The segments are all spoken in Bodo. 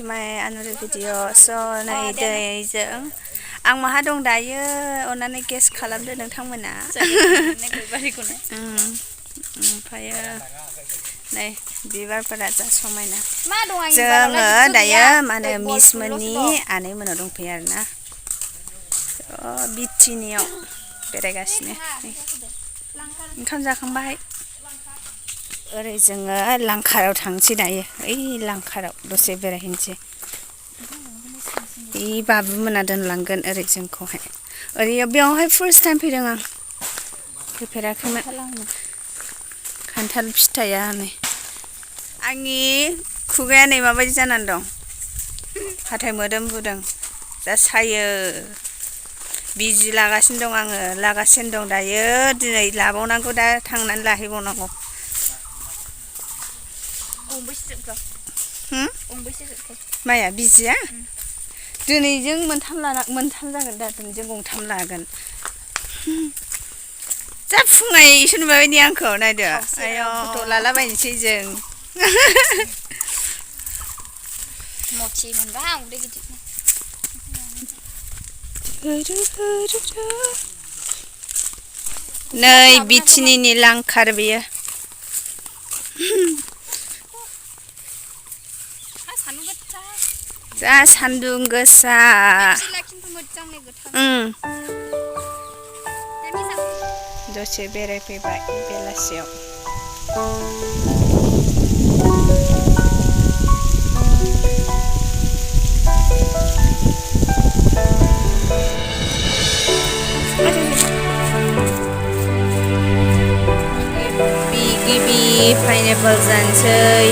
my another video. So नै दैजों आं माहा दं दायो अननानै गेस खालामदो नोंथांमोना ओमफ्रायो नै बिबारफोरा जा समायना जोङो दायो माने मिस मोननि आनै मोनाव दंफैयो आरोना बिटिनियाव बेरायगासिनो ओंखाम जाखांबाय ओरै जोङो लांखाराव थांसै दायो ओइ लांखाराव दसे बेरायहैनोसै इ बाबु मोना दोनलांगोन ओरै जोंखौहाय ओरै बेयावहाय फार्स्ट टाइम फैदों आं फैफेराखैमोन खान्थाल फिथाइया नै आंनि खुगाया नै माबायदि जानानै दं हाथाय मोदोम बुदों जा सायो बिजि लागासिनो दं आङो लागासिनो दं दायो दिनै लाबावनांगौ दा थांनानै लाहैबावनांगौ माया बिजिया दिनैजों मोनथाम जागोन दा दिनैजों गंथाम लागोन जा फुङै इसोर नुबायनि आंखौ नायदो आयौ फट' लालाबायनोसै जों मथि मोनबा उदै गिदिर नै बिटिनिनि लांखार बेयो जा सान्दुं गोसा दसे बेरायफैबाय बेलासियाव गिबि पाइनापल जानोसै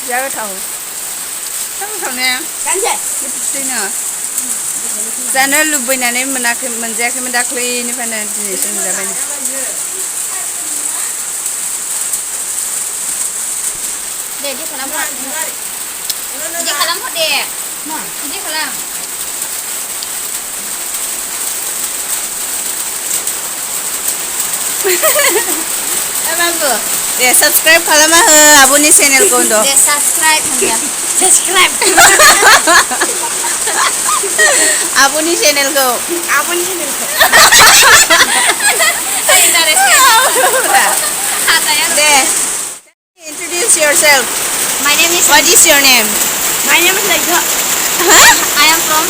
जा गोथाव ने जानो लुबैनानै मोनजायाखैमोन दाख्लैनिफ्रायनो दिनैसो मोनजाबाय deh dia kalam dia kalam kok deh dia kalam Babu deh subscribe खालामना हो आब'नि चेनेलखौ होनदों deh subscribe आब'नि चेनेलखौ deh introduce yourself. My name is What is your name? My name is Nilikha. I am from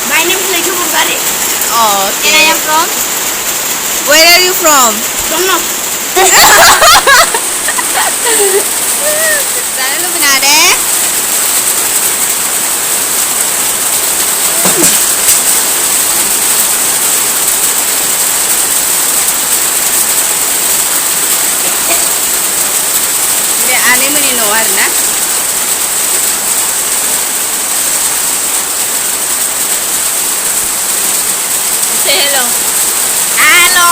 My name is Nilikha Narzari. Oh, okay. And I am from Where are you from? Don't know. Sana lu benar deh. Aneh menino warna. Say hello. Hello.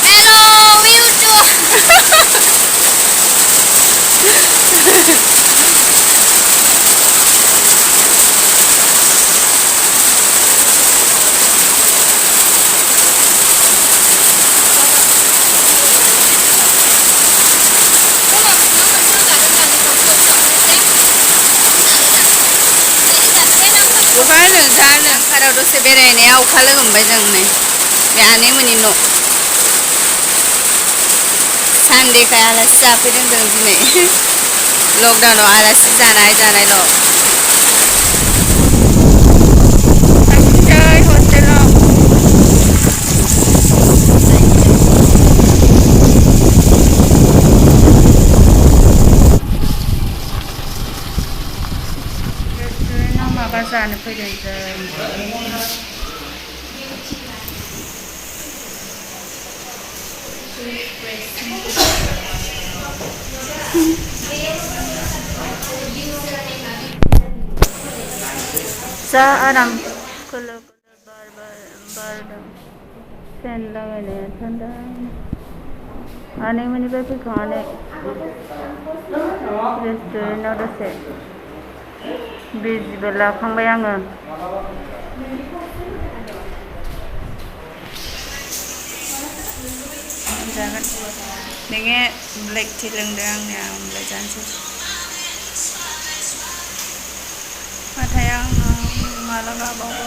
Hello YouTube. Bukan sana kalau dosa berai ni aku kalau gomba jang ni, biane meni no. Sunday kaya alas siapa yang deng ni, lockdown lo alas janai lo. Enjoy hotel lo. Sana fayda sa arang color bar sen lagane thanda आनैमोननिफ्राय फैखांनानै रेस्टुरेन्टाव दसे बिजिबो लाखांबाय आङो। जागोन नोङो ब्लेक टि लोंदो आंनिया ओमफ्राय जानोसै। हाथाया आंना मालाबा बावो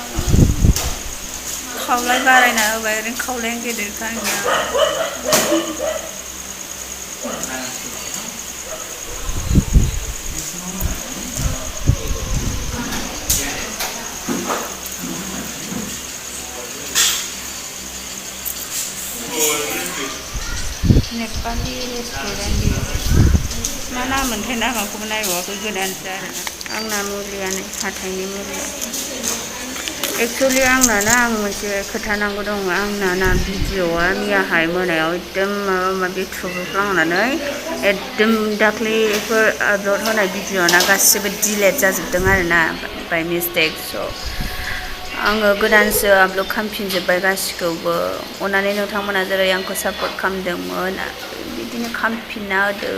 खावलाय बारायना होबाय ओरैनो खावलायानो गेदेरखा आंनिया। नेपालि रेस्टुरेन्ट मा नाम मोनथाय नामाखौबो नायबावाखै गोदानसो आरोना आंना मुलियानो हाथाइनि मुलिया। एक्सुवेलि आंना आं मोनसे खोथा नांगौ दङ आंना भिडिअ'आ मैयाहाय मोनायाव एकदम माबा माबि थुब्रुफ्लांनानै एकदम दाख्लैफोर आपल'ड होनाय भिडिअ'ना गासिबो डिलेट जाजोबदों आरोना बाय मिस्टेक। स' आङो गोदानसो आपल'ड खालामफिनजोब्बाय गासिखौबो। अननानै नोंथांमोना जेरै आंखौ सापर्ट खालामदोंमोन बिदिनो खालामफिनना होदो।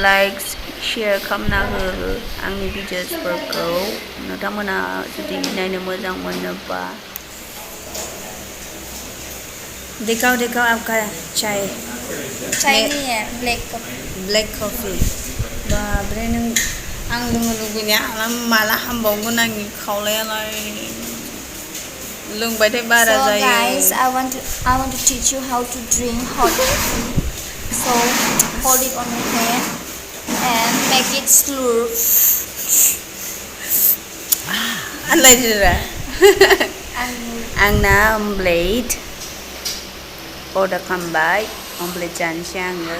लाइक शेयार खालामना हो आंनि भिडिअ'सफोरखौ नोंथांमोना जुदि नायनो मोजां मोनोबा। दिखाओ दिखाओ आपका चाय नहीं है ब्लेक कॉफी। बाब्रे नों आं लोंनो लुबैनाया माला हामबावगोन आंनि खावलायालाय लोंबायथाय बारा So जायो। guys, I want to teach you how to drink hot coffee. So hold it on your hand and make it slurp. आनलायदोरा And आंना अमलेट अर्डार खालामबाय अमलेट जानोसै आङो।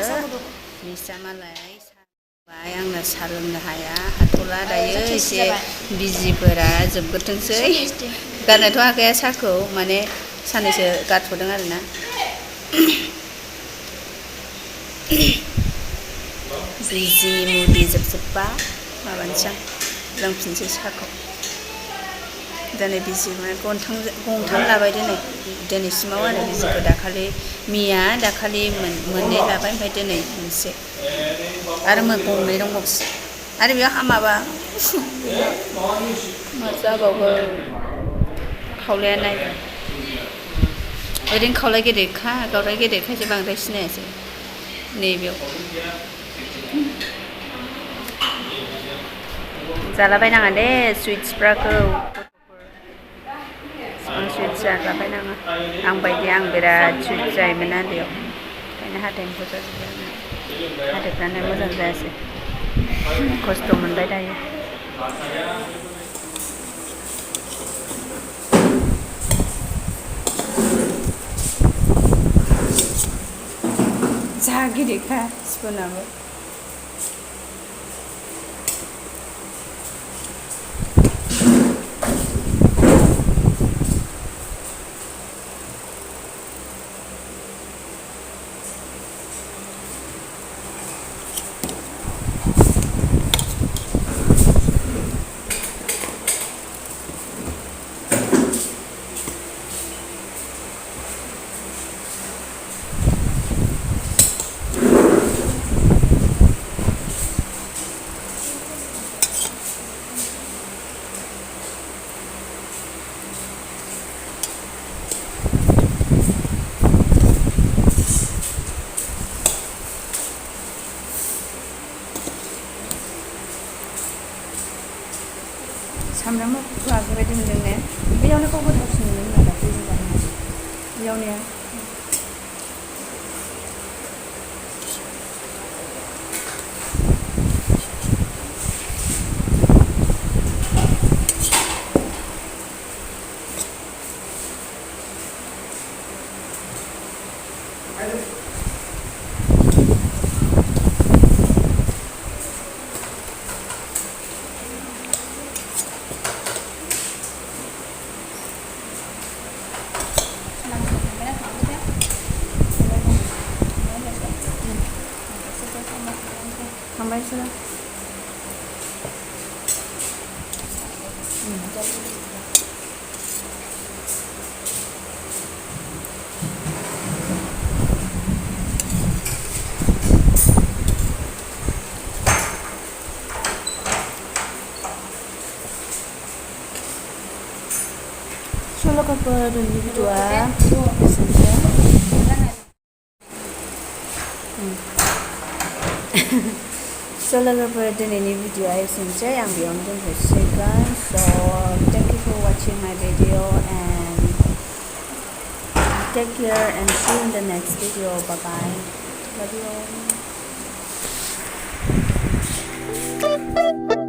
मिसा मालाय साबाय आंना सा लोंनो हाया हाथ'ला दायो एसे बिजिफोरा जोबग्रोथोंसै। गारनोथ' हाखाया साहाखौ माने साननैसो गारथ'दों आरोना। बिजि मुलि जोबजोब्बा माबानोसै आं लोंफिनसै साहाखौ। दिनै बिजि गंथाम लाबाय दिनैसिमाव आरो बिजिखौ दाखालि दाखालि मोननै लाबाय ओमफ्राय दिनै मोनसे आरो गंनै दंबावसो आरो बेयाव हामाबा मा जाबावगोन खावलाया नाय ओरैनो खावलाय गेदेरखायसो बांद्राय सिनायासै नैबेयाव जालाबायनाङा दे सुइट्सफोरखौ सुइट्स जालाबायनाङा आं बायदि आं बिराद सुइट्स जायोमोन उन्दैयाव ओंखायनो हाथाइनिखौ जाजोब्बाय आङो हाथाइफ्रानो मोजां जायासै खस्थ' मोनबाय दायो। जा गिदिरखा स्पुनाबो सामब्राम होआखै बायदि मोनदों ने बेयावनो गाव गोथावसिन मोनो होनना दाख्लै बेयावनो थांबाय बिसोरो logofoर दिनैनि भिडिअ'आ एसेनोसै लोगोफोर दिनैनि भिडिअ'आ एसेनोसै आं बेयावनो दोनथ'सिगोन thank you for watching my video and take care and see you in the next video. Bye bye. Love you all.